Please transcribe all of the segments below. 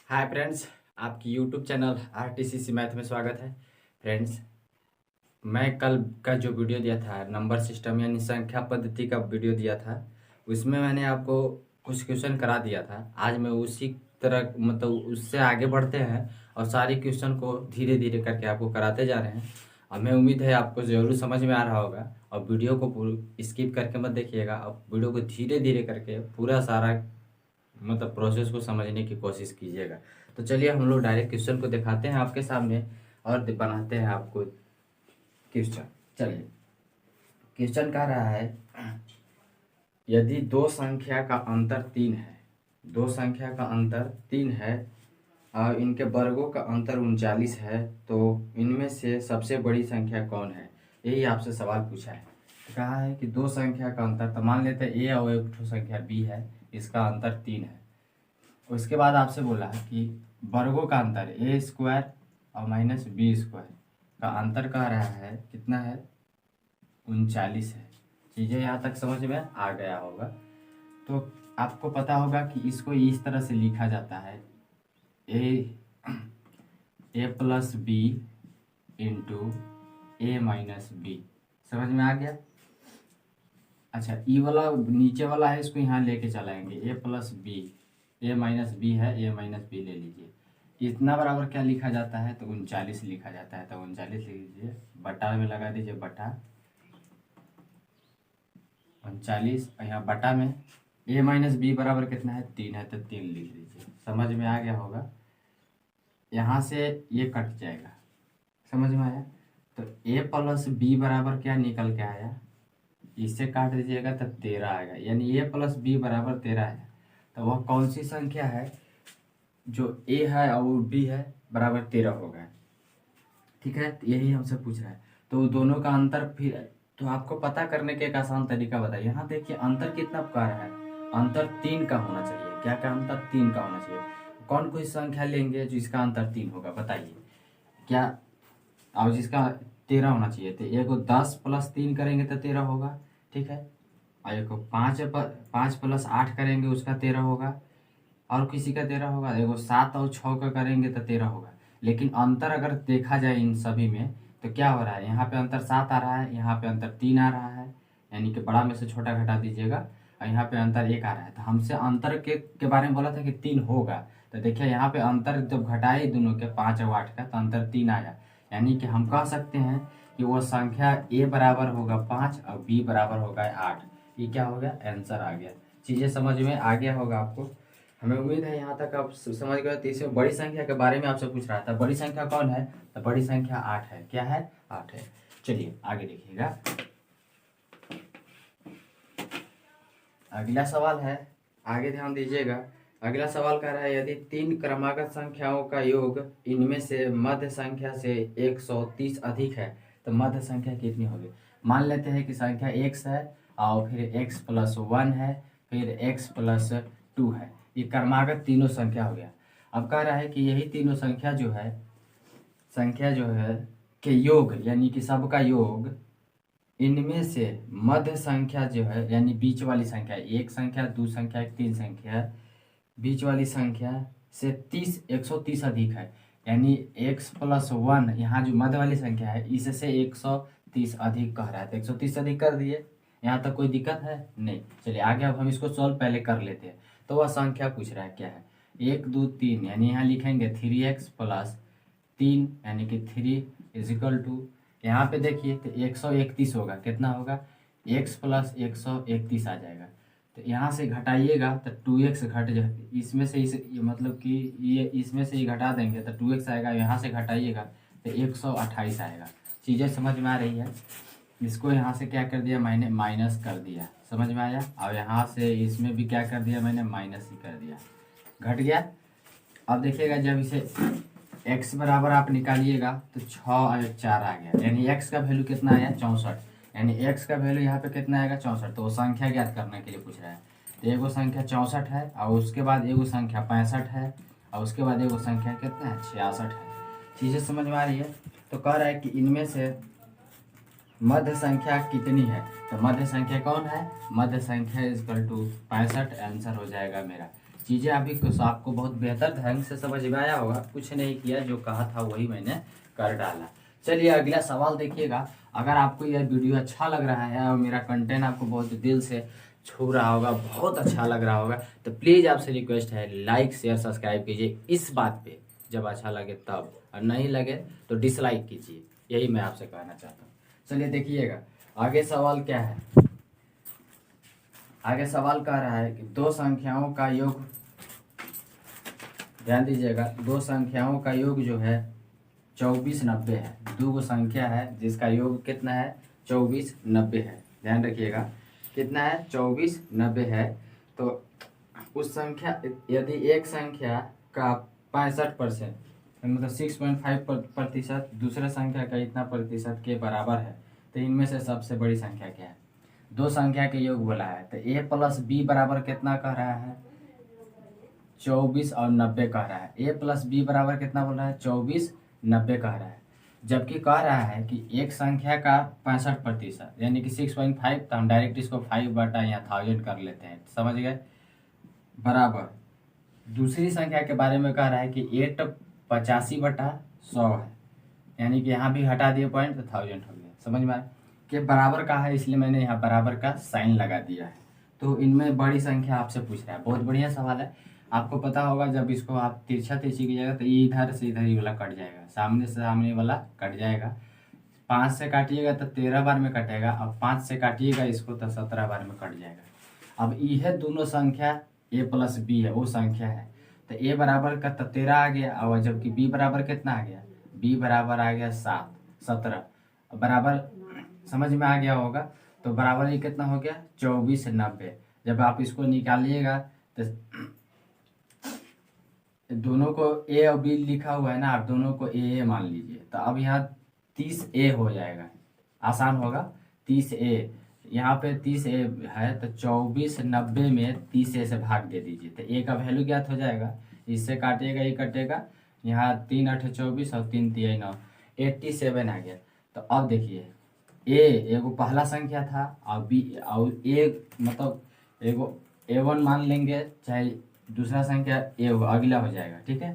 Hi friends, आपकी YouTube channel आरटीसीसी math में स्वागत है। फ्रेंड्स, मैं कल का जो वीडियो दिया था नंबर सिस्टम यानी संख्या पद्धति का वीडियो दिया था, उसमें मैंने आपको कुछ क्वेश्चन करा दिया था। आज मैं उसी तरह मतलब उससे आगे बढ़ते हैं और सारे क्वेश्चन को धीरे धीरे करके आपको कराते जा रहे हैं। हमें उम्मीद है आपको ज़रूर समझ में आ रहा होगा और वीडियो को स्किप करके मत देखिएगा और वीडियो को धीरे धीरे करके पूरा सारा मतलब प्रोसेस को समझने की कोशिश कीजिएगा। तो चलिए हम लोग डायरेक्ट क्वेश्चन को दिखाते हैं आपके सामने और बनाते हैं आपको क्वेश्चन। चलिए, क्वेश्चन कह रहा है यदि दो संख्या का अंतर 3 है, दो संख्या का अंतर 3 है और इनके वर्गों का अंतर 39 है, तो इनमें से सबसे बड़ी संख्या कौन है? यही आपसे सवाल पूछा है। कहा है कि दो संख्या का अंतर, तो मान लेते हैं ए और एक ठो संख्या बी है, इसका अंतर 3 है। उसके बाद आपसे बोला है कि वर्गों का अंतर ए स्क्वायर और माइनस बी स्क्वायर का अंतर कह रहा है कितना है? 39 है। चीज़ें यहाँ तक समझ में आ गया होगा। तो आपको पता होगा कि इसको इस तरह से लिखा जाता है ए प्लस बी इंटू ए माइनस बी। समझ में आ गया? अच्छा, ई वाला नीचे वाला है, इसको यहाँ लेके चलाएंगे ए प्लस बी, ए माइनस बी है, ए माइनस बी ले लीजिए। इतना बराबर क्या लिखा जाता है? तो 39 लिखा जाता है। तो 39 लिख लीजिए, बटा में लगा दीजिए, बटा 39। यहाँ बटा में ए माइनस बी बराबर कितना है? 3 है, तो 3 लिख लीजिए। समझ में आ गया होगा। यहाँ से ये कट जाएगा। समझ में आया? तो ए प्लस बी बराबर क्या निकल के आया? इससे काट दीजिएगा तो 13 आएगा, यानी ए प्लस बी बराबर 13 है। तो वह कौन सी संख्या है जो ए है और बी है बराबर 13 होगा? ठीक है, तो यही हमसे पूछ रहा है। तो दोनों का अंतर फिर तो आपको पता करने के एक आसान तरीका बताइए। यहाँ देखिए अंतर कितना कह रहा है, अंतर 3 का होना चाहिए। क्या क्या अंतर? 3 का होना चाहिए। कौन कोई संख्या लेंगे जिसका अंतर 3 होगा? बताइए क्या? और जिसका 13 होना चाहिए। तो एक 10 प्लस 3 करेंगे तो 13 होगा, ठीक है। और एक 5 प्लस 8 करेंगे उसका 13 होगा, और किसी का 13 होगा। देखो 7 और 6 का करेंगे तो 13 होगा। लेकिन अंतर अगर देखा जाए इन सभी में तो क्या हो रहा है? यहाँ पे अंतर 7 आ रहा है, यहाँ पे अंतर 3 आ रहा है, यानी कि बड़ा में से छोटा घटा दीजिएगा, और यहाँ पे अंतर 1 आ रहा है। तो हमसे अंतर के बारे में बोला था कि 3 होगा। तो देखिए यहाँ पे अंतर जब घटाए दोनों के 5 और 8 का, तो अंतर 3 आया। यानी कि हम कह सकते हैं कि वो संख्या ए बराबर होगा 5 और बी बराबर होगा 8। ये क्या हो गया? आंसर आ गया। चीज़ें समझ में आ गया होगा आपको। हमें उम्मीद है यहाँ तक आप समझ गए। तो इसमें बड़ी संख्या के बारे में आपसे पूछ रहा था, बड़ी संख्या कौन है? तो बड़ी संख्या 8 है। क्या है? 8 है। चलिए आगे देखिएगा। अगला सवाल है, आगे ध्यान दीजिएगा। अगला सवाल कह रहा है यदि 3 क्रमागत संख्याओं का योग इनमें से मध्य संख्या से 130 अधिक है तो मध्य संख्या कितनी होगी? मान लेते हैं कि संख्या x है और फिर x प्लस 1 है, फिर x प्लस 2 है। ये क्रमागत तीनों संख्या हो गया। अब कह रहा है कि यही तीनों संख्या जो है के योग, यानी कि सबका योग इनमें से मध्य संख्या जो है, यानी बीच वाली संख्या, एक संख्या, दो संख्या, तीन संख्या, बीच वाली संख्या से 130 अधिक है। यानी x प्लस 1 यहाँ जो मध्य वाली संख्या है इससे 130 अधिक कह रहा है। तो 130 अधिक कर दिए। यहाँ तक कोई दिक्कत है? नहीं। चलिए आगे अब हम इसको सॉल्व पहले कर लेते हैं। तो वह संख्या पूछ रहा है क्या है? 1 2 3, यानी यहाँ लिखेंगे 3x प्लस 3, यानी कि 3 इजिकल टू, यहाँ पे देखिए तो 131 होगा। कितना होगा? x प्लस 131 आ जाएगा। तो यहाँ से घटाइएगा तो 2x घट जाए, इसमें से मतलब कि ये इसमें से ही घटा देंगे तो 2x आएगा। यहाँ से घटाइएगा तो 128 आएगा। चीज़ें समझ में आ रही है? इसको यहाँ से क्या कर दिया मैंने? माइनस कर दिया। समझ में आया? और यहाँ से इसमें भी क्या कर दिया मैंने? माइनस ही कर दिया। घट गया। अब देखिएगा जब इसे x बराबर आप निकालिएगा तो 6 और 4 आ गया, यानी x का वैल्यू कितना आया? 64। यानी x का वैल्यू यहाँ पे कितना आएगा? 64। तो वो संख्या ज्ञात करने के लिए पूछ रहा है। तो एगो संख्या 64 है और उसके बाद एगो संख्या 65 है और उसके बाद एगो संख्या कितना है? 66 है। चीज़ें समझ में आ रही है? तो कह रहा है कि इनमें से मध्य संख्या कितनी है? तो मध्य संख्या कौन है? मध्य संख्या इजकल टू 65। आंसर हो जाएगा मेरा। चीज़ें अभी कुछ आपको बहुत बेहतर ढंग से समझ में आया होगा। कुछ नहीं किया, जो कहा था वही मैंने कर डाला। चलिए अगला सवाल देखिएगा। अगर आपको यह वीडियो अच्छा लग रहा है और मेरा कंटेंट आपको बहुत दिल से छू रहा होगा, बहुत अच्छा लग रहा होगा, तो प्लीज़ आपसे रिक्वेस्ट है लाइक शेयर सब्सक्राइब कीजिए इस बात पे, जब अच्छा लगे तब, और नहीं लगे तो डिसलाइक कीजिए। यही मैं आपसे कहना चाहता हूँ। चलिए देखिएगा आगे सवाल क्या है। आगे सवाल कह रहा है कि दो संख्याओं का योग, ध्यान दीजिएगा, दो संख्याओं का योग जो है 2490 है। दो गो संख्या है जिसका योग कितना है, 2490 है। ध्यान रखिएगा कितना है, 2490 है। तो उस संख्या, यदि एक संख्या का 65% मतलब 6.5% दूसरे संख्या का इतना प्रतिशत के बराबर है, तो इनमें से सबसे बड़ी संख्या क्या है। दो संख्या के योग बोला है, तो a प्लस बी बराबर कितना कह रहा है, 24 और 90 कह रहा है। a प्लस बी बराबर कितना बोल रहा है, 24 90 कह रहा है। जबकि कह रहा है कि एक संख्या का 65% यानी कि 6.5, तो हम डायरेक्ट इसको 5 बटा या 1000 कर लेते हैं, समझ गए, बराबर दूसरी संख्या के बारे में कह रहा है कि 8 85/100 है, यानी कि यहाँ भी हटा दिए पॉइंट, तो 1000 हो गया। समझ में आया कि बराबर का है, इसलिए मैंने यहाँ बराबर का साइन लगा दिया है। तो इनमें बड़ी संख्या आपसे पूछ रहा है, बहुत बढ़िया सवाल है। आपको पता होगा जब इसको आप तिरछा तिरछी कीजिएगा तो ये इधर से इधर ही वाला कट जाएगा, सामने से सामने वाला कट जाएगा। 5 से काटिएगा तो 13 बार में कटेगा, अब 5 से काटिएगा इसको तो 17 बार में कट जाएगा। अब यह दोनों संख्या a प्लस बी है, वो संख्या है, तो a बराबर का तो 13 आ गया, और जबकि b बराबर कितना आ गया, b बराबर आ गया 17 बराबर, समझ में आ गया होगा। तो बराबर ये कितना हो गया, 2490। जब आप इसको निकालिएगा तो दोनों को a और b लिखा हुआ है ना, आप दोनों को a मान लीजिए, तो अब यहाँ 30a हो जाएगा, आसान होगा। 30a, यहाँ पे 30a है, तो 2490 में 30a से भाग दे दीजिए, तो a का वैल्यू ज्ञात हो जाएगा। इससे काटिएगा, ये कटेगा, यहाँ 3 8 24 और 3 3 9, 87 आ गया। तो अब देखिए a एगो पहला संख्या था, और b और a मतलब एगो a1 मान लेंगे, चाहे दूसरा संख्या a अगला हो जाएगा, ठीक है।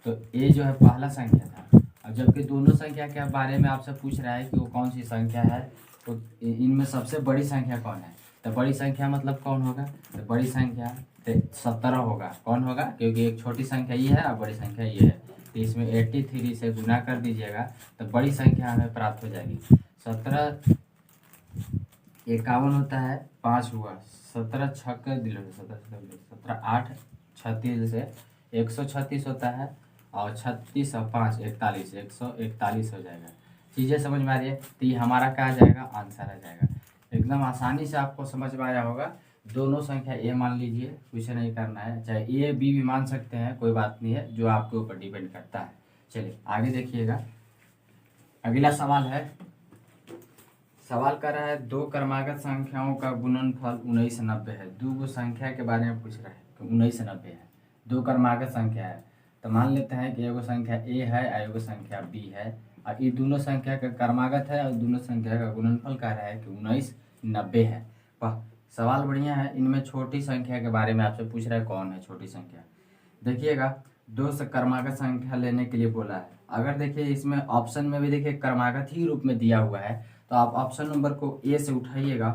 तो a जो है पहला संख्या था, अब जबकि दोनों संख्या के बारे में आपसे पूछ रहा है कि वो कौन सी संख्या है, तो इनमें सबसे बड़ी संख्या कौन है। तो बड़ी संख्या मतलब कौन होगा, तो बड़ी संख्या 17 होगा। कौन होगा, क्योंकि एक छोटी संख्या ये है और बड़ी संख्या ये है, तो इसमें 83 से गुना कर दीजिएगा तो बड़ी संख्या हमें प्राप्त हो जाएगी। 17 51 होता है, 5 हुआ, 17 छक्का दिलो, 17 8 36 से 136 होता है, और 36 और 5 41, 141 हो जाएगा। चीज़ें समझ में आ रही है, तो ये हमारा क्या आ जाएगा, आंसर आ जाएगा। एकदम आसानी से आपको समझ में आया होगा। दोनों संख्या a मान लीजिए, कुछ नहीं करना है, चाहे a b भी मान सकते हैं, कोई बात नहीं है, जो आपके ऊपर डिपेंड करता है। चलिए आगे देखिएगा, अगला सवाल है। सवाल कर रहा है दो क्रमागत संख्याओं का गुणनफल 1990 है। दो गो संख्या के बारे में पूछ रहा है कि 1990 है, दो क्रमागत संख्या है। तो मान लेते हैं कि एगो संख्या a है और एगो संख्या b है, और ये दोनों संख्या का क्रमागत है और दोनों संख्या का गुणनफल कह रहा है कि 1990 है। वाह, सवाल बढ़िया है। इनमें छोटी संख्या के बारे में आपसे पूछ रहा है, कौन है छोटी संख्या। देखिएगा, दो क्रमागत संख्या लेने के लिए बोला है। अगर देखिए इसमें ऑप्शन में भी देखिए क्रमागत ही रूप में दिया हुआ है, तो आप ऑप्शन नंबर को ए से उठाइएगा।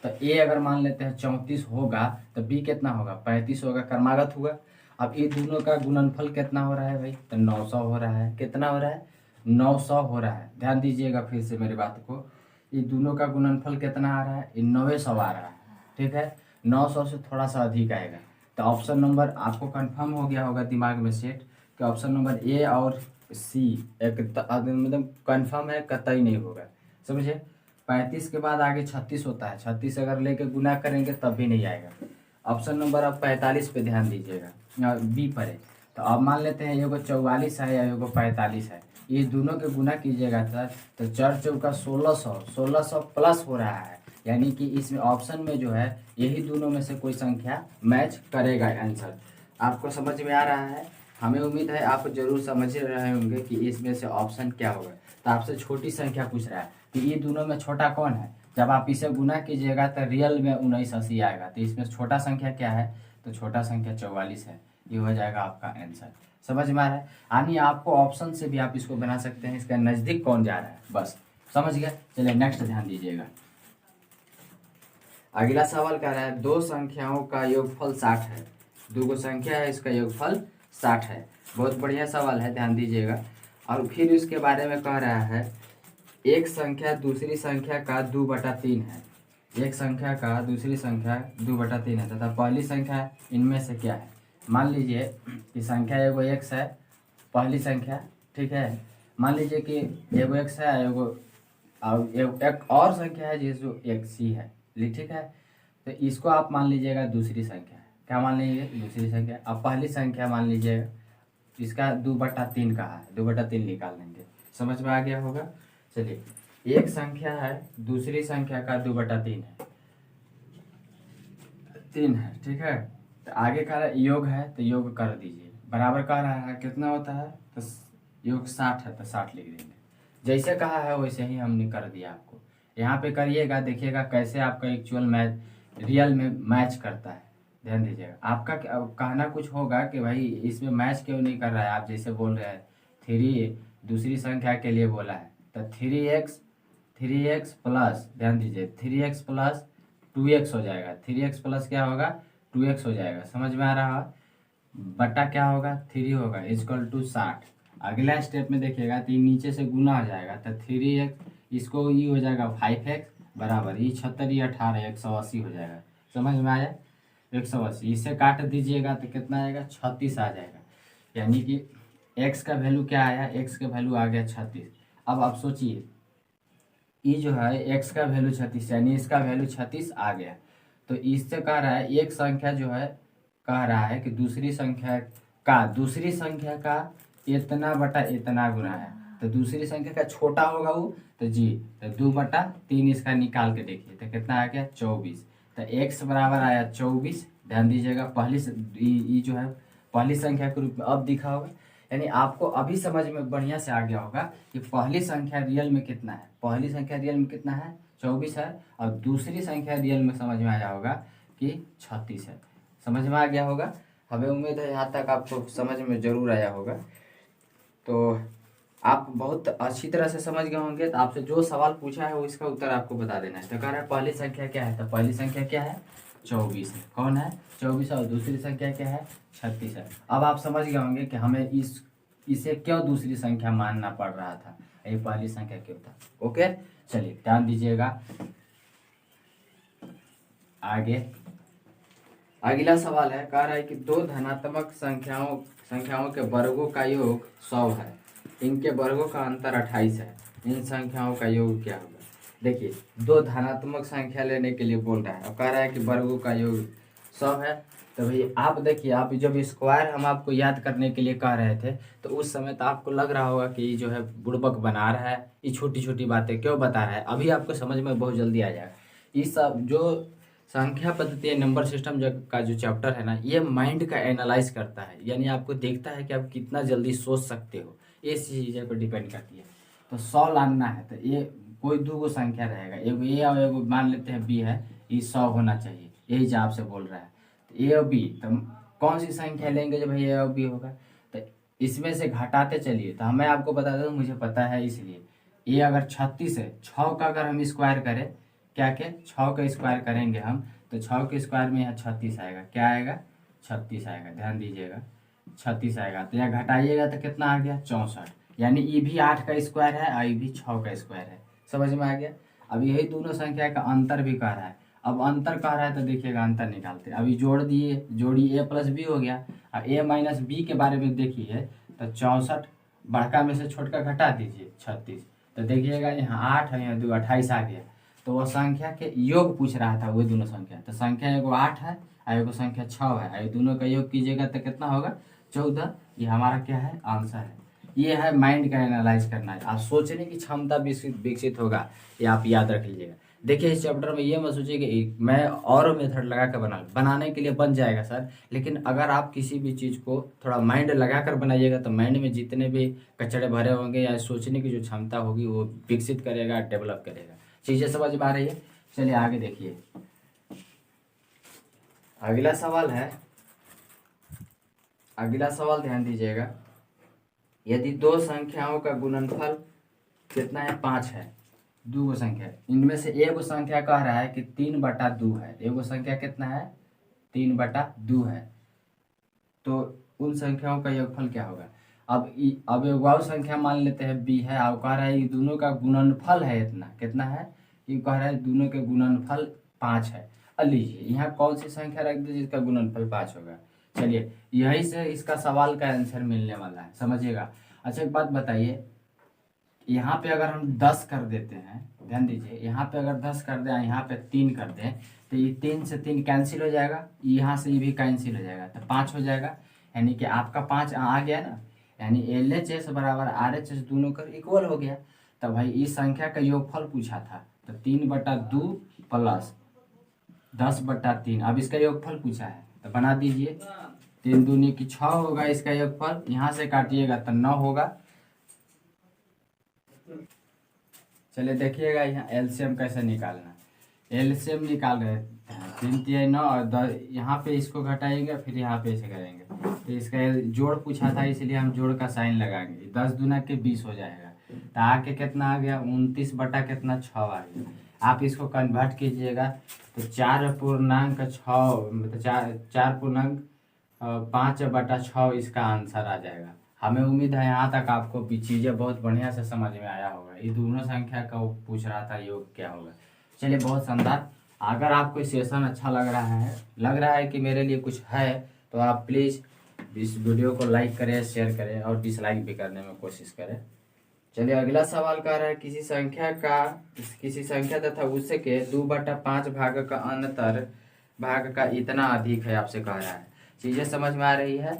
तो ए अगर मान लेते हैं 34 होगा, तो बी कितना होगा, 35 होगा, क्रमागत हुआ। अब ये दोनों का गुणनफल कितना हो रहा है भाई, तो 900 हो रहा है। कितना हो रहा है, 900 हो रहा है। ध्यान दीजिएगा फिर से मेरी बात को, ये दोनों का गुणनफल कितना आ रहा है, 900 आ रहा है, ठीक है। 900 से थोड़ा सा अधिक आएगा। तो ऑप्शन नंबर आपको कंफर्म हो गया होगा दिमाग में सेट कि ऑप्शन नंबर ए और सी एक मतलब कंफर्म है, कतई नहीं होगा, समझे। 35 के बाद आगे 36 होता है, 36 अगर लेके गुना करेंगे तब भी नहीं आएगा। ऑप्शन नंबर अब 45 पे ध्यान दीजिएगा, बी पर है। तो अब मान लेते हैं एगो 44 है या एगो 45 है, ये दोनों के गुना कीजिएगा सर, तो 4 चौका 1600 प्लस हो रहा है, यानी कि इसमें ऑप्शन में जो है यही दोनों में से कोई संख्या मैच करेगा आंसर। आपको समझ में आ रहा है, हमें उम्मीद है आप जरूर समझ रहे होंगे कि इसमें से ऑप्शन क्या होगा। तो आपसे छोटी संख्या पूछ रहा है कि ये दोनों में छोटा कौन है। जब आप इसे गुना कीजिएगा तो रियल में 1980 आएगा। तो इसमें छोटा संख्या क्या है, तो छोटा संख्या 44 है। ये हो जाएगा आपका आंसर। समझ में आ रहा है? यानी आपको ऑप्शन से भी आप इसको बना सकते हैं, इसका नज़दीक कौन जा रहा है, बस समझ गया। चलिए नेक्स्ट ध्यान दीजिएगा। अगला सवाल कह रहा है दो संख्याओं का योगफल 60 है। दो गो संख्या है, इसका योगफल 60 है। बहुत बढ़िया सवाल है, ध्यान दीजिएगा। और फिर इसके बारे में कह रहा है एक संख्या दूसरी संख्या का 2/3 है। एक संख्या का दूसरी संख्या 2/3 है तथा पहली संख्या इनमें से क्या है। मान लीजिए कि संख्या एगो x है, पहली संख्या, ठीक है। मान लीजिए कि एगो x है, एगो एक और संख्या है जिस जो x ही है, ठीक है। तो इसको आप मान लीजिएगा दूसरी संख्या, क्या मान लीजिए दूसरी संख्या। अब पहली संख्या मान लीजिएगा इसका 2/3 कहा है, 2/3 निकाल लेंगे। समझ में आ गया होगा। चलिए, एक संख्या है दूसरी संख्या का 2/3 है, 3 है, ठीक है। तो आगे का योग है तो योग कर दीजिए। बराबर कह रहा है कितना होता है, तो योग 60 है तो 60 लिख देंगे। जैसे कहा है वैसे ही हमने कर दिया आपको। यहाँ पे करिएगा, देखिएगा कैसे आपका एक्चुअल मैच रियल में मैच करता है। ध्यान दीजिएगा। आपका कहना कुछ होगा कि भाई इसमें मैच क्यों नहीं कर रहा है, आप जैसे बोल रहे हैं 3 दूसरी संख्या के लिए बोला है तो 3x प्लस, ध्यान दीजिए 3x प्लस 2x हो जाएगा। 3x प्लस क्या होगा, 2x हो जाएगा। समझ में आ रहा है? बटा क्या होगा, 3 होगा, इक्वल टू 60। अगला स्टेप में देखिएगा तो नीचे से गुना हो जाएगा तो 3x, इसको ये हो जाएगा 5x बराबर ये 76 ये 18 180 हो जाएगा। समझ में आया? 180 इसे काट दीजिएगा तो कितना आएगा, 36 आ जाएगा। यानी कि x का वैल्यू क्या आया, x का वैल्यू आ गया 36। अब आप सोचिए ये जो है x का वैल्यू 36 यानी इसका वैल्यू 36 आ गया। तो इससे कह रहा है एक संख्या जो है कह रहा है कि दूसरी संख्या का इतना बटा इतना गुना है। तो दूसरी संख्या का छोटा होगा वो तो जी, तो 2/3 इसका निकाल के देखिए तो कितना आ गया 24। तो x बराबर आया 24। ध्यान दीजिएगा पहली ये जो है पहली संख्या के रूप में अब दिखा होगा। यानी आपको अभी समझ में बढ़िया से आ गया होगा कि पहली संख्या रियल में कितना है। पहली संख्या रियल में कितना है, 24 है। और दूसरी संख्या रियल में समझ में आया होगा कि 36 है। समझ में आ गया होगा। हमें उम्मीद है यहाँ तक आपको समझ में जरूर आया होगा। तो आप बहुत अच्छी तरह से समझ गए होंगे। तो आपसे जो सवाल पूछा है वो इसका उत्तर आपको बता देना है। तो कह रहा है पहली संख्या क्या है, तो पहली संख्या क्या है 24 है। कौन है 24 और दूसरी संख्या क्या है 36 है। अब आप समझ गए होंगे कि हमें इसे क्यों दूसरी संख्या मानना पड़ रहा था, ये पहली संख्या क्यों था। ओके, चलिए ध्यान दीजिएगा आगे। अगला सवाल है, कह रहा है कि दो धनात्मक संख्याओं के वर्गों का योग 100 है। इनके वर्गों का अंतर 28 है। इन संख्याओं का योग क्या होगा। देखिए, दो धनात्मक संख्या लेने के लिए बोल रहा है और कह रहा है कि वर्गों का योग 100 है। तो भाई आप देखिए, आप जब स्क्वायर हम आपको याद करने के लिए कह रहे थे तो उस समय तो आपको लग रहा होगा कि ये जो है बुड़बक बना रहा है, ये छोटी छोटी बातें क्यों बता रहा है। अभी आपको समझ में बहुत जल्दी आ जाएगा। ये सब जो संख्या पद्धति नंबर सिस्टम का जो चैप्टर है ना, ये माइंड का एनालाइज करता है। यानी आपको देखता है कि आप कितना जल्दी सोच सकते हो, इस चीज़ पर डिपेंड करती है। तो 100 लाना है तो ये कोई दो गो संख्या रहेगा, एगो ए और एगो मान लेते हैं बी है, ये 100 होना चाहिए, यही जो आपसे बोल रहा है। तो ए और बी, तो कौन सी संख्या लेंगे जब ए और बी होगा, तो इसमें से घटाते चलिए। तो मैं आपको बता दूँ, मुझे पता है इसलिए। ये अगर 36 है, 6 का अगर हम स्क्वायर करें, क्या 6 का स्क्वायर करेंगे हम, तो 6 के स्क्वायर में यहाँ 36 आएगा। क्या आएगा 36 आएगा। ध्यान दीजिएगा 36 आएगा। तो यहाँ घटाइएगा तो कितना आ गया 64। यानी ये भी 8 का स्क्वायर है और ये भी 6 का स्क्वायर है। समझ में आ गया। अब यही दोनों संख्या का अंतर भी कह रहा है। अब अंतर कह रहा है तो देखिएगा अंतर निकालते हैं। अभी जोड़ दिए, जोड़ी a प्लस बी हो गया और a माइनस बी के बारे में देखिए तो 64 बड़का में से छोटका घटा दीजिए 36। तो देखिएगा यहाँ 8 है, यहाँ 2 28 आ गया। तो वह संख्या के योग पूछ रहा था, वो दोनों संख्या। तो संख्या एगो 8 है और एगो संख्या 6 है, ये दोनों का योग कीजिएगा तो कितना होगा 14। ये हमारा क्या है आंसर है। ये है माइंड का एनालाइज करना है, आप सोचने की क्षमता विकसित होगा, ये आप याद रख लीजिएगा। देखिए इस चैप्टर में ये मत सोचिए कि मैं और मेथड लगा कर बनाने के लिए बन जाएगा सर, लेकिन अगर आप किसी भी चीज़ को थोड़ा माइंड लगा कर बनाइएगा तो माइंड में जितने भी कचड़े भरे होंगे या सोचने की जो क्षमता होगी वो विकसित करेगा, डेवलप करेगा। चीज़ें समझ में आ रही है। चलिए आगे देखिए। अगला सवाल है, अगला सवाल ध्यान दीजिएगा। यदि दो संख्याओं का गुणनफल कितना है, 5 है, दो गो संख्या है, इनमें से एगो संख्या कह रहा है कि 3/2 है, एगो संख्या कितना है, 3/2 है, तो उन संख्याओं का योगफल क्या होगा। अब एगो संख्या मान लेते हैं b है, और कह रहा है ये दोनों का गुणनफल है इतना, कितना है, ये कह रहा है दोनों के गुणनफल 5 है। अब लीजिए यहाँ कौन सी संख्या रख दीजिए जिसका गुणनफल 5 होगा। चलिए यही से इसका सवाल का आंसर मिलने वाला है, समझिएगा। अच्छा एक बात बताइए, यहाँ पे अगर हम 10 कर देते हैं, ध्यान दीजिए, यहाँ पे अगर 10 कर दें, यहाँ पे 3 कर दें, तो ये 3 से 3 कैंसिल हो जाएगा, यहाँ से ये भी कैंसिल हो जाएगा, तो 5 हो जाएगा। यानी कि आपका 5 आ गया ना, यानी LHS बराबर RHS दोनों का इक्वल हो गया। तो भाई इस संख्या का योगफल पूछा था, तो 3/2 प्लस 10/3, अब इसका योगफल पूछा है तो बना दीजिए। 3 दूनी की 6 होगा इसका योगफल, यहाँ से काटिएगा तो 9 होगा। चलिए देखिएगा यहाँ एलसीएम कैसे निकालना। एलसीएम निकाल रहे हैं, 3 3 9 और यहाँ पे इसको घटाएंगे, फिर यहाँ पे ऐसे करेंगे, तो इसका जोड़ पूछा था इसलिए हम जोड़ का साइन लगाएंगे। 10 दूना के 20 हो जाएगा, तो आके कितना आ गया, 29 बटा कितना 6 आ गया। आप इसको कन्वर्ट कीजिएगा तो 4.6 मतलब 4.5/6 इसका आंसर आ जाएगा। हमें उम्मीद है यहाँ तक आपको भी चीज़ें बहुत बढ़िया से समझ में आया होगा। ये दोनों संख्या का वो पूछ रहा था योग क्या होगा। चलिए बहुत शानदार। अगर आपको सेशन अच्छा लग रहा है कि मेरे लिए कुछ है, तो आप प्लीज़ इस वीडियो को लाइक करें, शेयर करें और डिसलाइक भी करने में कोशिश करें। चलिए अगला सवाल कह रहा है किसी संख्या तथा उसके 2/5 भाग का अंतर भाग का इतना अधिक है, आपसे कह रहा है। चीज़ें समझ में आ रही है?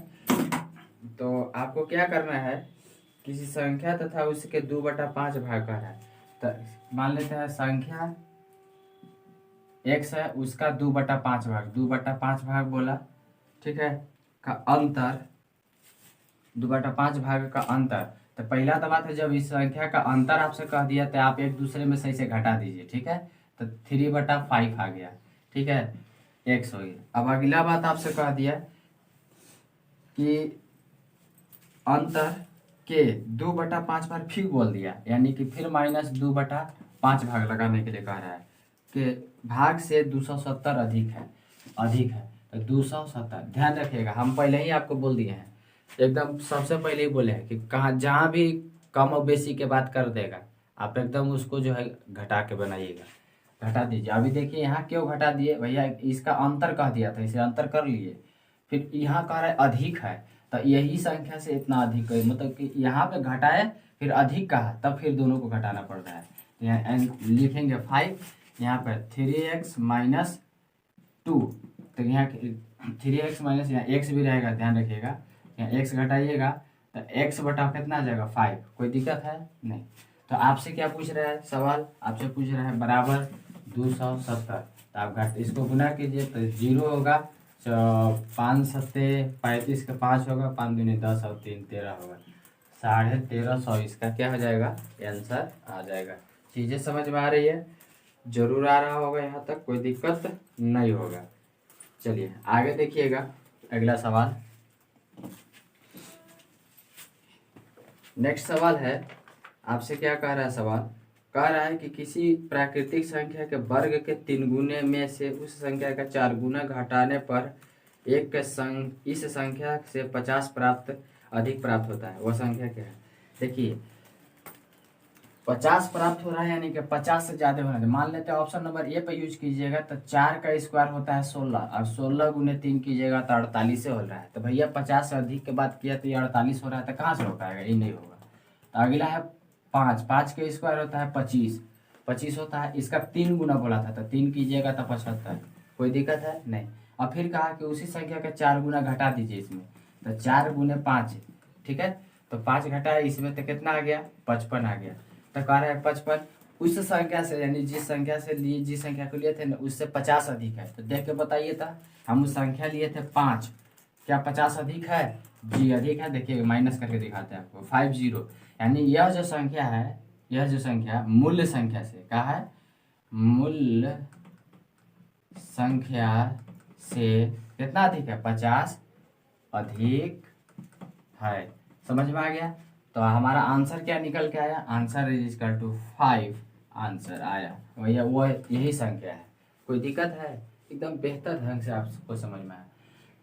तो आपको क्या करना है, किसी संख्या तथा उसके 2/5 भाग कर है, तो मान लेते हैं संख्या x है, उसका 2/5 भाग बोला, ठीक है, का अंतर 2/5 भाग का अंतर। तो पहला तो बात है, जब इस संख्या का अंतर आपसे कह दिया तो आप एक दूसरे में सही से घटा दीजिए, ठीक है, तो 3/5 आ गया, ठीक है, x हो गया। अब अगला बात आपसे कह दिया कि अंतर के 2/5 पर फिर बोल दिया, यानी कि फिर -2/5 भाग लगाने के लिए कह रहा है कि भाग से 270 अधिक है, तो 270। ध्यान रखिएगा, हम पहले ही आपको बोल दिए हैं, एकदम सबसे पहले ही बोले हैं कि कहाँ जहाँ भी कम और बेसी के बात कर देगा आप एकदम उसको जो है घटा के बनाइएगा, घटा दीजिए। अभी देखिए यहाँ क्यों घटा दिए भैया, इसका अंतर कह दिया था, इसे अंतर कर लिए, फिर यहाँ कह रहा है अधिक है, तो यही संख्या से इतना अधिक है, मतलब कि यहाँ पे घटाए फिर अधिक कहा, तब फिर दोनों को घटाना पड़ रहा है। तो यहाँ लिखेंगे 5, यहाँ पर 3x - 2, तो यहाँ 3x माइनस यहाँ x भी रहेगा, ध्यान रखिएगा, यहाँ x घटाइएगा तो x बटा कितना आ जाएगा 5। कोई दिक्कत है नहीं। तो आपसे क्या पूछ रहा है सवाल, आपसे पूछ रहा है बराबर 270, तो आप इसको गुना कीजिए तो 0 होगा, 5 7 35 का 5 होगा, 5 दूनी 10 और 3 13 होगा, 1350 इसका क्या हो जाएगा, आंसर आ जाएगा। चीज़ें समझ में आ रही है? जरूर आ रहा होगा, यहाँ तक कोई दिक्कत नहीं होगा। चलिए आगे देखिएगा अगला सवाल। नेक्स्ट सवाल है, आपसे क्या कह रहा है सवाल, कह रहा है कि किसी प्राकृतिक संख्या के वर्ग के 3 गुने में से उस संख्या का 4 गुना घटाने पर इस संख्या से 50 अधिक प्राप्त होता है, वह संख्या क्या है। देखिए 50 प्राप्त हो रहा है, यानी कि 50 से ज़्यादा होना चाहिए। मान लेते हैं ऑप्शन नंबर ए पर यूज कीजिएगा तो 4 का स्क्वायर होता है 16, और 16 गुने 3 कीजिएगा तो 48 से हो रहा है। तो भैया 50 से अधिक के बात किया तो ये 48 हो रहा है, तो कहाँ से हो पाएगा, ये नहीं होगा। तो अगला है 5, 5 का स्क्वायर होता है 25, 25 होता है, इसका 3 गुना बोला था, तो 3 कीजिएगा तो 75। कोई दिक्कत है नहीं। और फिर कहा कि उसी संख्या का 4 गुना घटा दीजिए इसमें, तो 4 गुने 5, ठीक है, तो 5 घटाया इसमें तो कितना आ गया, 55 आ गया। तो कह रहा है 55 उस संख्या से, यानी जिस संख्या को लिए थे ना उससे 50 अधिक है। तो देख के बताइए था, हम उस संख्या लिए थे 5, क्या 50 अधिक है, जी अधिक है। देखिए माइनस करके दिखाते हैं आपको, 50, यानी यह जो संख्या है, यह जो संख्या मूल्य संख्या से, क्या है, मूल्य संख्या से कितना अधिक है, 50 अधिक है। समझ में आ गया? तो हमारा आंसर क्या निकल के आया? Answer is equal to 5 answer आया। भैया वो यही संख्या है। कोई दिक्कत है? एकदम बेहतर ढंग से आपको समझ में आया।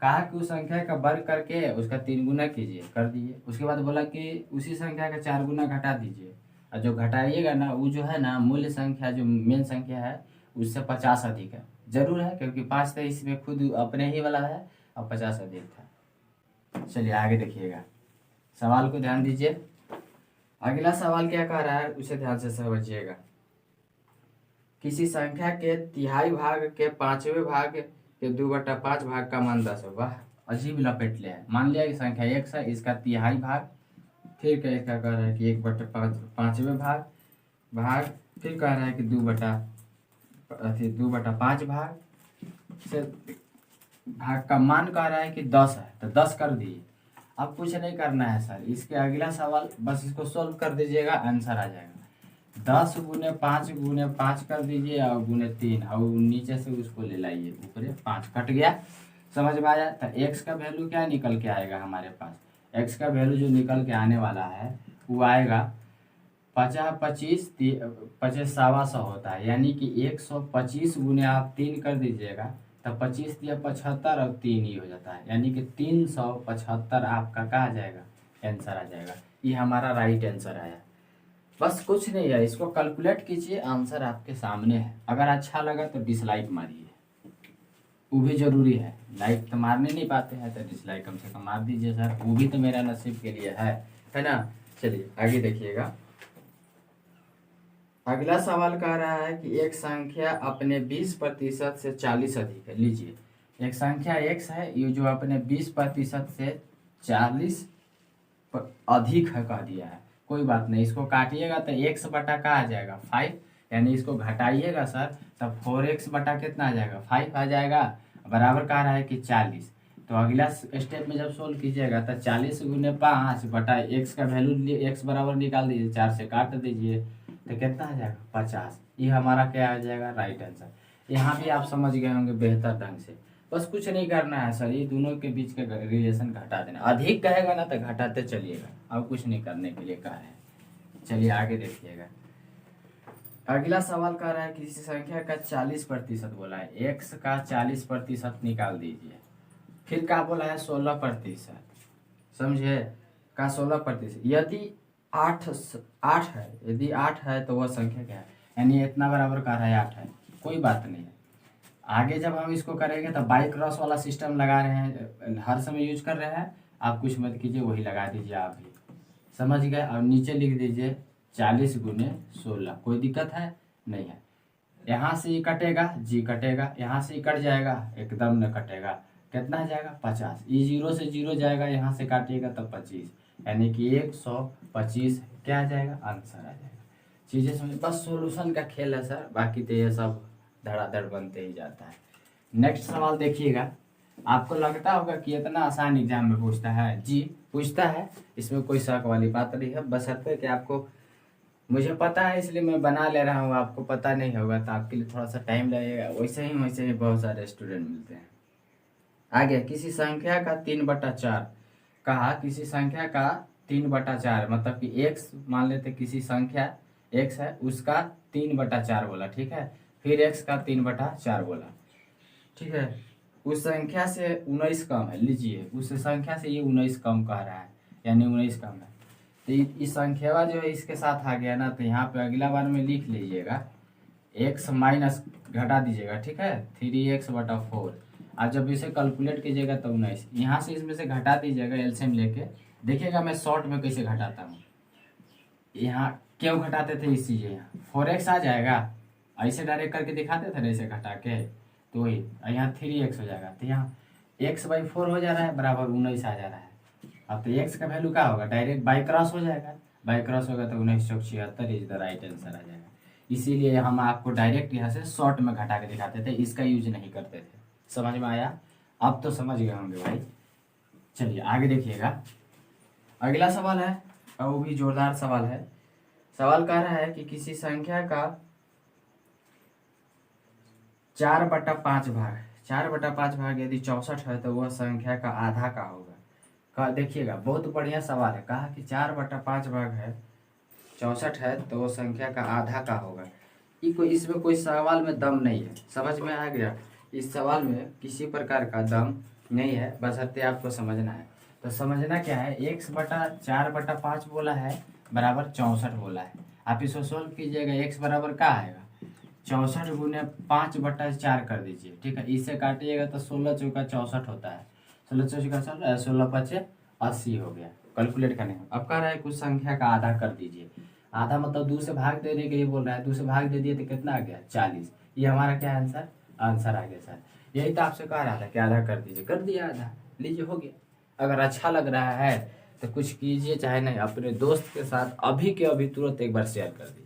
कहा कि उस संख्या का वर्ग करके उसका 3 गुना कीजिए, कर दिए। उसके बाद बोला कि उसी संख्या का 4 गुना घटा दीजिए, और जो घटाइएगा ना वो जो है ना मूल्य संख्या जो मेन संख्या है उससे 50 अधिक है। जरूर है, क्योंकि 5 तो इसमें खुद अपने ही वाला है और 50 अधिक था। चलिए आगे देखिएगा, सवाल को ध्यान दीजिए। अगला सवाल क्या कह रहा है उसे ध्यान से समझिएगा। किसी संख्या के तिहाई भाग के 5वें भाग के 2/5 भाग का मान 10 है। वाह, अजीब लपेट लिया है। मान लिया कि संख्या x है, इसका तिहाई भाग, फिर क्या इसका कह रहा है कि 1/5 5वें भाग भाग, फिर कह रहा है कि 2/5 भाग से भाग का मान कह रहा है कि 10 है, तो 10 कर दिए। अब कुछ नहीं करना है सर, इसके अगला सवाल बस इसको सोल्व कर दीजिएगा, आंसर आ जाएगा। 10 गुने 5 गुने 5 कर दीजिए और गुने 3, और नीचे से उसको ले लाइए, ऊपर 5 कट गया। समझ में आया? तो x का वैल्यू क्या निकल के आएगा हमारे पास? x का वैल्यू जो निकल के आने वाला है वो आएगा 50 25 25 125 होता है, यानी कि 125 गुने आप 3 कर दीजिएगा तो 25 दिया 75 और 3 ही हो जाता है, यानी कि 375 आपका कहा जाएगा आंसर आ जाएगा। ये हमारा राइट आंसर आया। बस कुछ नहीं है, इसको कैलकुलेट कीजिए, आंसर आपके सामने है। अगर अच्छा लगा तो डिसलाइक मारिए, वो भी जरूरी है। लाइक तो मारने नहीं पाते हैं तो डिसलाइक कम से कम मार दीजिए सर, वो भी तो मेरा नसीब के लिए है ना। चलिए आगे देखिएगा। अगला सवाल कह रहा है कि एक संख्या अपने 20% से 40 अधिक है। लीजिए, एक संख्या x है, ये जो अपने 20% से 40 अधिक है कह दिया है। कोई बात नहीं, इसको काटिएगा तो x बटा का आ जाएगा 5, यानी इसको घटाइएगा सर तब 4x बटा कितना आ जाएगा 5 आ जाएगा, बराबर कह रहा है कि 40। तो अगला स्टेप में जब सोल्व कीजिएगा तो 40 गुने 5 बटा x का वैल्यू x बराबर निकाल दीजिए, 4 से काट दीजिए तो कितना आ जाएगा 50। ये हमारा क्या आ जाएगा राइट आंसर। यहाँ भी आप समझ गए होंगे बेहतर ढंग से। बस कुछ नहीं करना है सर, ये दोनों के बीच का रिलेशन घटा देना। अधिक कहेगा ना तो घटाते चलिएगा, अब कुछ नहीं करने के लिए कहा है। चलिए आगे देखिएगा। अगला सवाल कह रहा है किसी संख्या का 40% बोला है, x का 40% निकाल दीजिए। फिर क्या बोला है 16%, समझे, का 16%। यदि 8 है, यदि 8 है तो वह संख्या क्या है, यानी इतना बराबर कह रहा है 8 है। कोई बात नहीं है, आगे जब हम इसको करेंगे तो बाई क्रॉस वाला सिस्टम लगा रहे हैं, हर समय यूज कर रहे हैं। आप कुछ मत कीजिए, वही लगा दीजिए आप भी, समझ गए। और नीचे लिख दीजिए 40 गुने 16, कोई दिक्कत है नहीं है। यहाँ से ये कटेगा, जी कटेगा, यहाँ से कट जाएगा, एकदम न कटेगा, कितना आ जाएगा 50। ये 0 से 0 जाएगा, यहाँ से काटिएगा तब 25, यानी कि 125 क्या आ जाएगा आंसर आ जाएगा। चीज़ें समझ, बस सॉल्यूशन का खेल है सर, बाकी तो ये सब धड़ाधड़ बनते ही जाता है। नेक्स्ट सवाल देखिएगा। आपको लगता होगा कि इतना आसान एग्जाम में पूछता है, जी पूछता है, इसमें कोई शक वाली बात नहीं है। बशर्ते कि आपको, मुझे पता है इसलिए मैं बना ले रहा हूँ, आपको पता नहीं होगा तो आपके लिए थोड़ा सा टाइम लगेगा। वैसे ही बहुत सारे स्टूडेंट मिलते हैं। आगे, किसी संख्या का 3/4, कहा किसी संख्या का 3/4, मतलब कि x मान लेते किसी संख्या x है उसका 3/4 बोला, ठीक है। फिर x का 3/4 बोला, ठीक है। उस संख्या से 19 कम है। लीजिए, उस संख्या से ये 19 कम कह रहा है, यानी 19 कम है। तो इस संख्या जो है इसके साथ आ गया ना, तो यहाँ पे अगला बार में लिख लीजिएगा x माइनस घटा दीजिएगा, ठीक है, 3x/4। आज जब इसे कैलकुलेट कीजिएगा तो 19, यहाँ से इसमें से घटा दीजिएगा एलसीएम लेके। देखिएगा मैं शॉर्ट में कैसे घटाता हूँ। यहाँ क्यों घटाते थे इस चीज़, यहाँ 4x आ जाएगा, ऐसे डायरेक्ट करके दिखाते थे ना ऐसे घटा के, तो वही यहाँ 3x हो जाएगा। तो यहाँ x/4 हो जा रहा है, बराबर 19 आ जा रहा है। अब तो x का वैल्यू क्या होगा, डायरेक्ट बाई क्रॉस हो जाएगा, बाई क्रॉस होगा तो 19 चौक 76 इज द राइट आंसर आ जाएगा। इसीलिए हम आपको डायरेक्ट यहाँ से शॉर्ट में घटा के दिखाते थे, इसका यूज नहीं करते थे। समझ में आया? अब तो समझ गए होंगे भाई। चलिए आगे देखिएगा। अगला सवाल है, और वो भी जोरदार सवाल है। सवाल कह रहा है कि किसी संख्या का 4/5 भाग, 4/5 भाग यदि 64 है तो वह संख्या का आधा का होगा। देखिएगा बहुत बढ़िया सवाल है। कहा कि 4/5 भाग है 64 है तो वो संख्या का आधा का होगा। इसमें कोई सवाल में दम नहीं है, समझ में आ गया। इस सवाल में किसी प्रकार का दम नहीं है, बशर्ते आपको समझना है। तो समझना क्या है, x/4/5 बोला है बराबर 64 बोला है। आप इसको सोल्व कीजिएगा, x बराबर क्या आएगा 64 गुने 5/4 कर दीजिए, ठीक है। इससे काटिएगा तो 16 चौका 64 होता है, 16 चौका 16 80 हो गया। कैलकुलेट करने का अब कह रहा है कुछ संख्या का आधा कर दीजिए। आधा मतलब 2 से भाग देने के लिए बोल रहा है। 2 से भाग दे दिए तो कितना आ गया 40। ये हमारा क्या आंसर आंसर आ गया सर। यही तो आपसे कह रहा था कि आधा कर दीजिए, कर दिया आधा, लीजिए हो गया। अगर अच्छा लग रहा है तो कुछ कीजिए, चाहे नहीं अपने दोस्त के साथ अभी के अभी तुरंत एक बार शेयर कर दीजिए।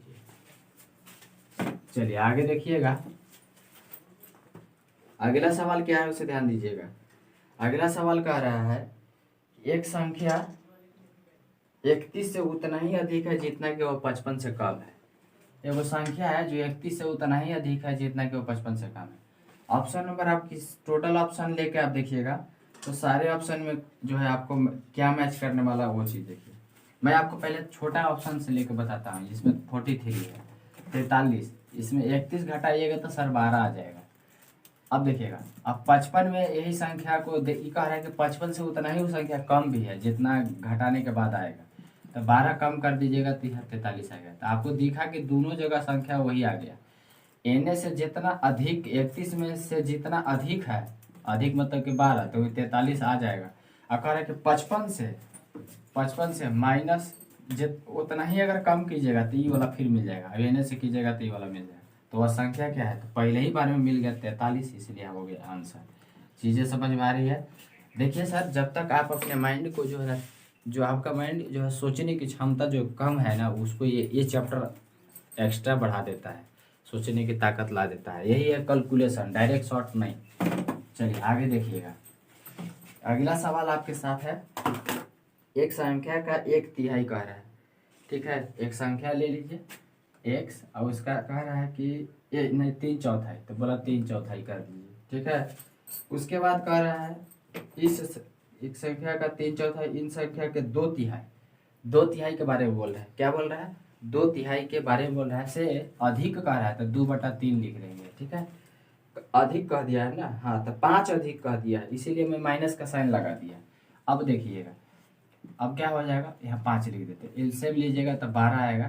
चलिए आगे देखिएगा, अगला सवाल क्या है उसे ध्यान दीजिएगा। अगला सवाल कह रहा है एक संख्या 31 से उतना ही अधिक है जितना कि वो 55 से कम है। ये वो संख्या है जो 31 से उतना ही अधिक है जितना कि वो 55 से कम है। ऑप्शन नंबर आप किस टोटल ऑप्शन लेके आप देखिएगा तो सारे ऑप्शन में जो है आपको क्या मैच करने वाला वो चीज़ देखिए। मैं आपको पहले छोटा ऑप्शन से लेके बताता हूँ, जिसमें 43 है 43, इसमें 31 घटाइएगा तो सर 12 आ जाएगा। अब देखिएगा, अब 55 में यही संख्या को कह रहा है कि 55 से उतना ही वो संख्या कम भी है जितना घटाने के बाद आएगा। तो 12 कम कर दीजिएगा तो यह 43 आ गया। तो आपको दिखा कि दोनों जगह संख्या वही आ गया। एन से जितना अधिक 31 में से जितना अधिक है, अधिक मतलब कि 12, तो 43 आ जाएगा। अब कह रहा है कि 55 से माइनस उतना ही अगर कम कीजिएगा तो ये वाला फिर मिल जाएगा। एन से कीजिएगा तो ये वाला मिल जाएगा। तो वह संख्या क्या है, तो पहले ही बार में मिल गया 43, इसलिए हो गया आंसर। चीज़ें समझ में आ रही है। देखिए सर, जब तक आप अपने माइंड को जो है, जो आपका माइंड जो है सोचने की क्षमता जो कम है ना, उसको ये चैप्टर एक्स्ट्रा बढ़ा देता है, सोचने की ताकत ला देता है। यही है कैलकुलेशन, डायरेक्ट शॉर्ट नहीं। चलिए आगे देखिएगा, अगला सवाल आपके साथ है। एक संख्या का 1/3 कह रहा है, ठीक है। एक संख्या ले लीजिए x और उसका कह रहा है कि ये नहीं 3/4, तो बोला 3/4 कर दीजिए, ठीक है। उसके बाद कह रहा है इस एक संख्या का 3/4 इन संख्या के 2/3 के बारे में बोल रहा है। क्या बोल रहा है, 2/3 के बारे में बोल रहा है। से अधिक कह रहा है तो 2/3 लिख लेंगे, ठीक है। अधिक कह दिया है ना, हाँ तो 5 अधिक कह दिया है, इसीलिए मैं माइनस का साइन लगा दिया। अब देखिएगा, अब क्या हो जाएगा, यहाँ 5 लिख देते, इनसे भी लीजिएगा तो 12 आएगा,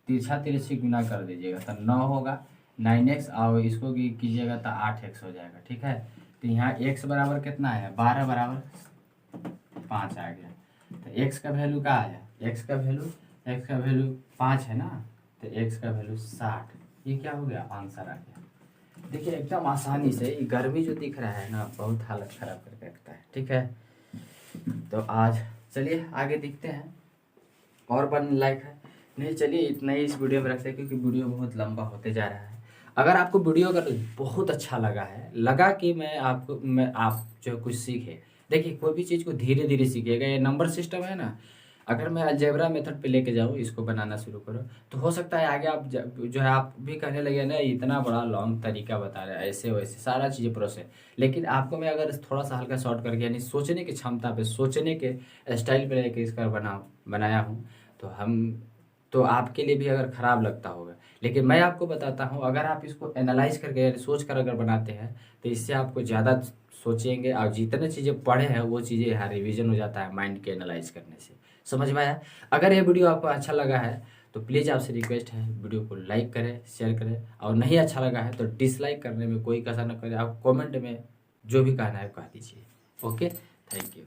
तिरछा तिरछी गुना कर दीजिएगा तो 9 होगा, 9x और इसको भी कीजिएगा तो 8x हो जाएगा, ठीक है। तो यहाँ x बराबर कितना है, 12 बराबर 5 आ गया। तो x का वैल्यू क्या आया, x का वैल्यू 5 है ना, तो x का वैल्यू 60। ये क्या हो गया, आंसर आ गया। देखिए एकदम आसानी से, गर्मी जो दिख रहा है ना बहुत हालत खराब करके रखता है, ठीक है। तो आज चलिए आगे दिखते हैं और बनने लायक है नहीं। चलिए इतना ही इस वीडियो में रखते हैं, क्योंकि वीडियो बहुत लंबा होते जा रहा है। अगर आपको वीडियो अगर बहुत अच्छा लगा कि आप जो कुछ सीखे, देखिए कोई भी चीज़ को धीरे धीरे सीखिएगा। ये नंबर सिस्टम है ना, अगर मैं अलजेब्रा मेथड पे लेके जाऊँ, इसको बनाना शुरू करो, तो हो सकता है आगे आप जो है आप भी कहने लगे ना इतना बड़ा लॉन्ग तरीका बता रहे हैं, ऐसे वैसे सारा चीज़ें प्रोसेस। लेकिन आपको मैं अगर थोड़ा सा हल्का शॉर्ट करके, यानी सोचने की क्षमता पे, सोचने के स्टाइल पे लेके इसका बनाया हूँ, तो आपके लिए भी अगर ख़राब लगता होगा, लेकिन मैं आपको बताता हूँ, अगर आप इसको एनालाइज करके सोच कर अगर बनाते हैं तो इससे आपको ज़्यादा सोचेंगे, और जितने चीज़ें पढ़े हैं वो चीज़ें यहाँ रिवीजन हो जाता है माइंड के एनालाइज करने से। समझ में आया। अगर ये वीडियो आपको अच्छा लगा है तो प्लीज़ आपसे रिक्वेस्ट है, वीडियो को लाइक करें, शेयर करें, और नहीं अच्छा लगा है तो डिसलाइक करने में कोई कसर न करें। आप कमेंट में जो भी कहना है कह दीजिए। Okay, thank you.